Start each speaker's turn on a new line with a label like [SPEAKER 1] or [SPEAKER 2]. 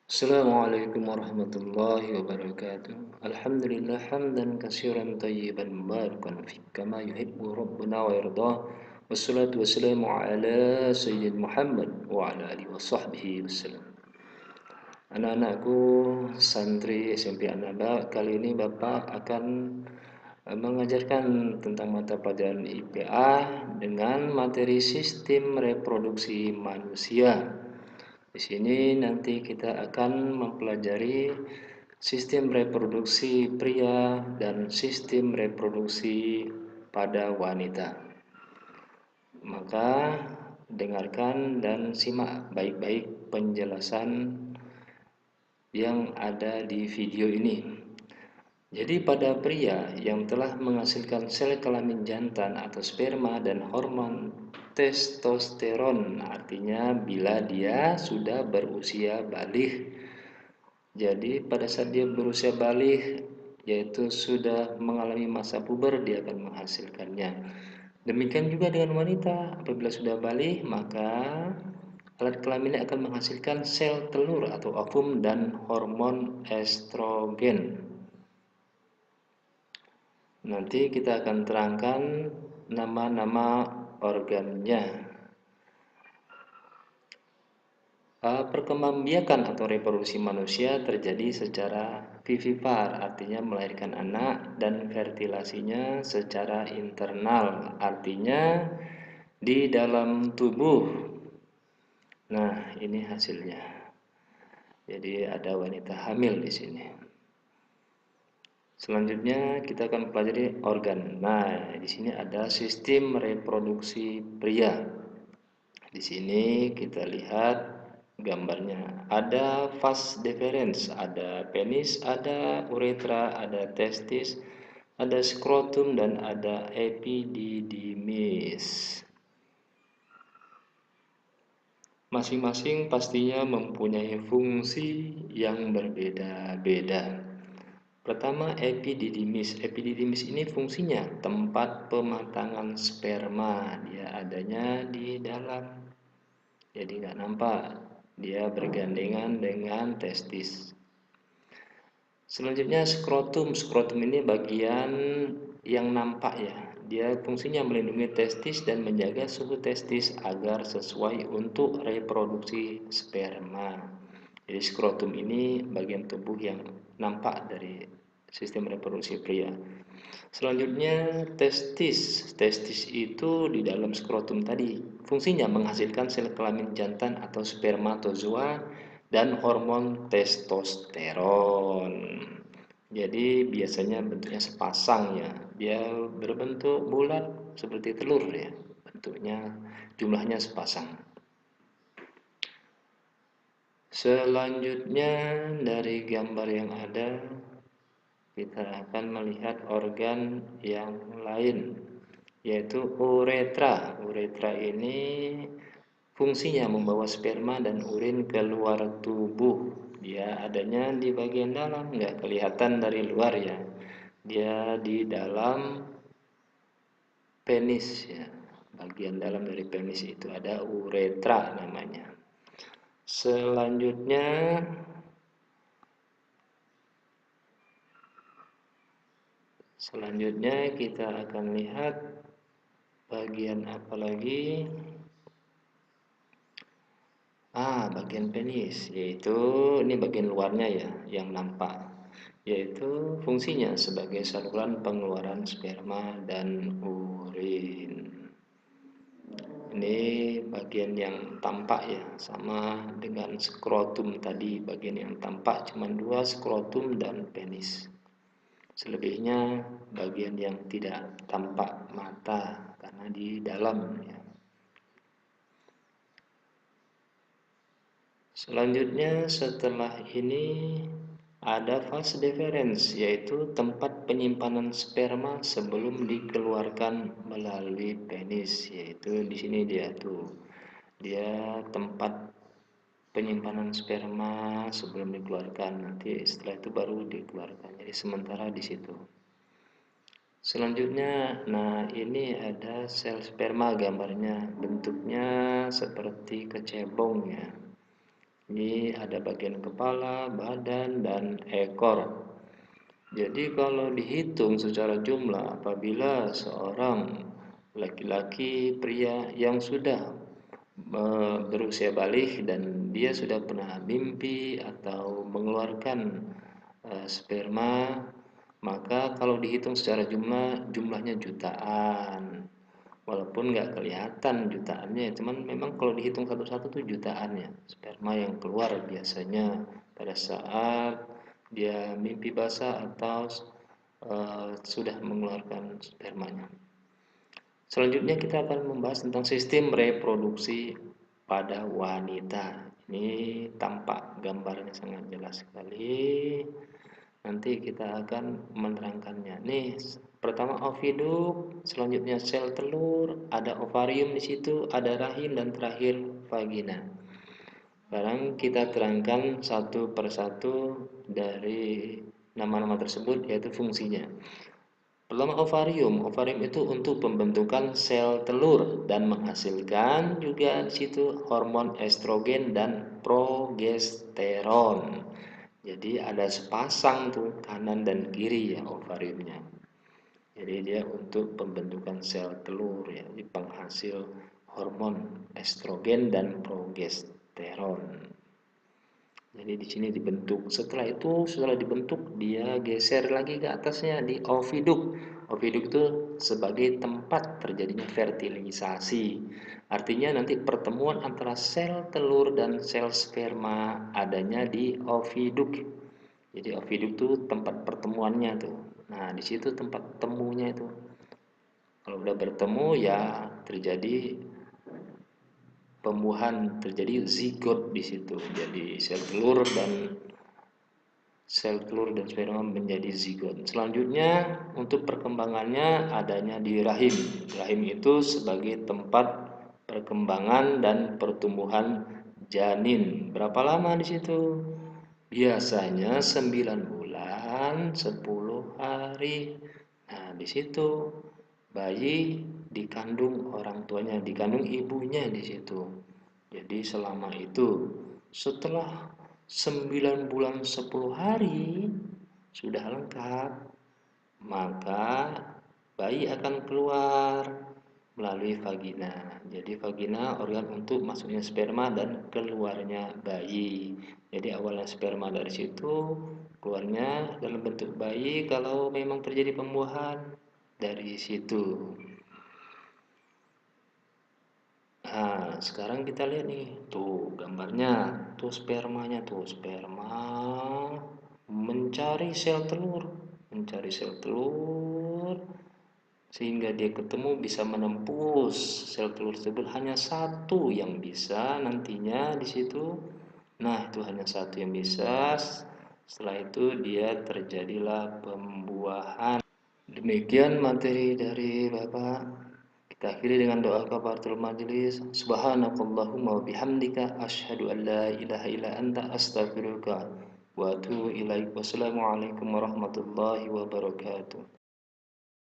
[SPEAKER 1] Assalamualaikum warahmatullahi wabarakatuh. Alhamdulillah hamdan katsiran tayyiban mubarakan fi kama yuhibbu rabbuna wa yardah. Wassalatu wassalamu ala sayyidina Muhammad wa ala alihi wa sahbihi wasallam. Anak-anakku santri SMP Anaba, kali ini Bapak akan mengajarkan tentang mata pelajaran IPA dengan materi sistem reproduksi manusia. Di sini nanti kita akan mempelajari sistem reproduksi pria dan sistem reproduksi pada wanita. Maka dengarkan dan simak baik-baik penjelasan yang ada di video ini. Jadi pada pria yang telah menghasilkan sel kelamin jantan atau sperma dan hormon testosteron, artinya bila dia sudah berusia balik. Jadi pada saat dia berusia balik, yaitu sudah mengalami masa puber, dia akan menghasilkannya. Demikian juga dengan wanita, apabila sudah balik, maka alat kelaminnya akan menghasilkan sel telur atau ovum dan hormon estrogen. Nanti kita akan terangkan nama-nama organnya. Perkembangbiakan atau reproduksi manusia terjadi secara vivipar, artinya melahirkan anak, dan fertilasinya secara internal, artinya di dalam tubuh. Nah, ini hasilnya. Jadi ada wanita hamil di sini. Selanjutnya kita akan pelajari organ. Nah, di sini ada sistem reproduksi pria. Di sini kita lihat gambarnya. Ada vas deferens, ada penis, ada uretra, ada testis, ada skrotum, dan ada epididymis. Masing-masing pastinya mempunyai fungsi yang berbeda-beda. Pertama, epididymis. Epididymis ini fungsinya tempat pematangan sperma. Dia adanya di dalam, jadi nggak nampak. Dia bergandengan dengan testis. Selanjutnya skrotum. Skrotum ini bagian yang nampak ya. Dia fungsinya melindungi testis dan menjaga suhu testis agar sesuai untuk reproduksi sperma. Jadi skrotum ini bagian tubuh yang nampak dari sistem reproduksi pria. Selanjutnya testis. Testis itu di dalam skrotum tadi. Fungsinya menghasilkan sel kelamin jantan atau spermatozoa dan hormon testosteron. Jadi biasanya bentuknya sepasang ya. Dia berbentuk bulat seperti telur ya. Bentuknya jumlahnya sepasang. Selanjutnya dari gambar yang ada, kita akan melihat organ yang lain, yaitu uretra. Uretra ini fungsinya membawa sperma dan urin keluar tubuh. Dia adanya di bagian dalam, nggak kelihatan dari luar ya. Dia di dalam penis ya. Bagian dalam dari penis itu ada uretra namanya. Selanjutnya kita akan lihat bagian apa lagi? Bagian penis, yaitu ini bagian luarnya ya, yang nampak, yaitu fungsinya sebagai saluran pengeluaran sperma dan urin. Ini bagian yang tampak ya, sama dengan skrotum tadi. Bagian yang tampak cuma dua, skrotum dan penis. Selebihnya bagian yang tidak tampak mata karena di dalam ya. Selanjutnya setelah ini ada vas deferens, yaitu tempat penyimpanan sperma sebelum dikeluarkan melalui penis. Yaitu di sini dia tuh. Dia tempat penyimpanan sperma sebelum dikeluarkan. Nanti setelah itu baru dikeluarkan. Jadi sementara di situ. Selanjutnya, nah ini ada sel sperma gambarnya. Bentuknya seperti kecebong ya. Ini ada bagian kepala, badan, dan ekor. Jadi kalau dihitung secara jumlah, apabila seorang laki-laki pria yang sudah berusia balik dan dia sudah pernah mimpi atau mengeluarkan sperma, maka kalau dihitung secara jumlahnya jutaan. Walaupun nggak kelihatan jutaannya, cuman memang kalau dihitung satu-satu tuh jutaannya sperma yang keluar biasanya pada saat dia mimpi basah atau sudah mengeluarkan spermanya. Selanjutnya kita akan membahas tentang sistem reproduksi pada wanita. Ini tampak gambarnya sangat jelas sekali. Nanti kita akan menerangkannya. Nih, pertama oviduk, selanjutnya sel telur, ada ovarium di situ, ada rahim dan terakhir vagina. Sekarang kita terangkan satu persatu dari nama-nama tersebut yaitu fungsinya. Pertama ovarium. Ovarium itu untuk pembentukan sel telur dan menghasilkan juga di situ hormon estrogen dan progesteron. Jadi ada sepasang tuh kanan dan kiri ya ovariumnya. Jadi dia untuk pembentukan sel telur ya, jadi penghasil hormon estrogen dan progesteron. Jadi di sini dibentuk. Setelah dibentuk dia geser lagi ke atasnya di oviduk. Oviduk itu sebagai tempat terjadinya fertilisasi. Artinya nanti pertemuan antara sel telur dan sel sperma adanya di oviduk. Jadi oviduk itu tempat pertemuannya tuh. Nah, di situ tempat temunya itu. Kalau udah bertemu ya terjadi pembuahan, terjadi zigot di situ. Jadi sel telur dan sperma menjadi zigot. Selanjutnya untuk perkembangannya adanya di rahim. Rahim itu sebagai tempat perkembangan dan pertumbuhan janin. Berapa lama di situ? Biasanya 9 bulan 10 hari. Nah, di situ bayi dikandung orang tuanya, dikandung ibunya di situ. Jadi selama itu setelah 9 bulan 10 hari sudah lengkap, maka bayi akan keluar melalui vagina. Jadi vagina organ untuk masuknya sperma dan keluarnya bayi. Jadi awalnya sperma dari situ, keluarnya dalam bentuk bayi kalau memang terjadi pembuahan dari situ. Nah, sekarang kita lihat nih, tuh gambarnya, tuh spermanya, tuh sperma mencari sel telur, mencari sel telur sehingga dia ketemu bisa menembus sel telur tersebut hanya satu yang bisa nantinya di situ. Nah, itu hanya satu yang bisa. Setelah itu dia terjadilah pembuahan. Demikian materi dari Bapak. Kita akhiri dengan doa kafaratul majelis. Subhanakallahumma wa bihamdika asyhadu an la ilaha illa anta astaghfiruka wa atubu ilaik. Wassalamualaikum warahmatullahi wabarakatuh.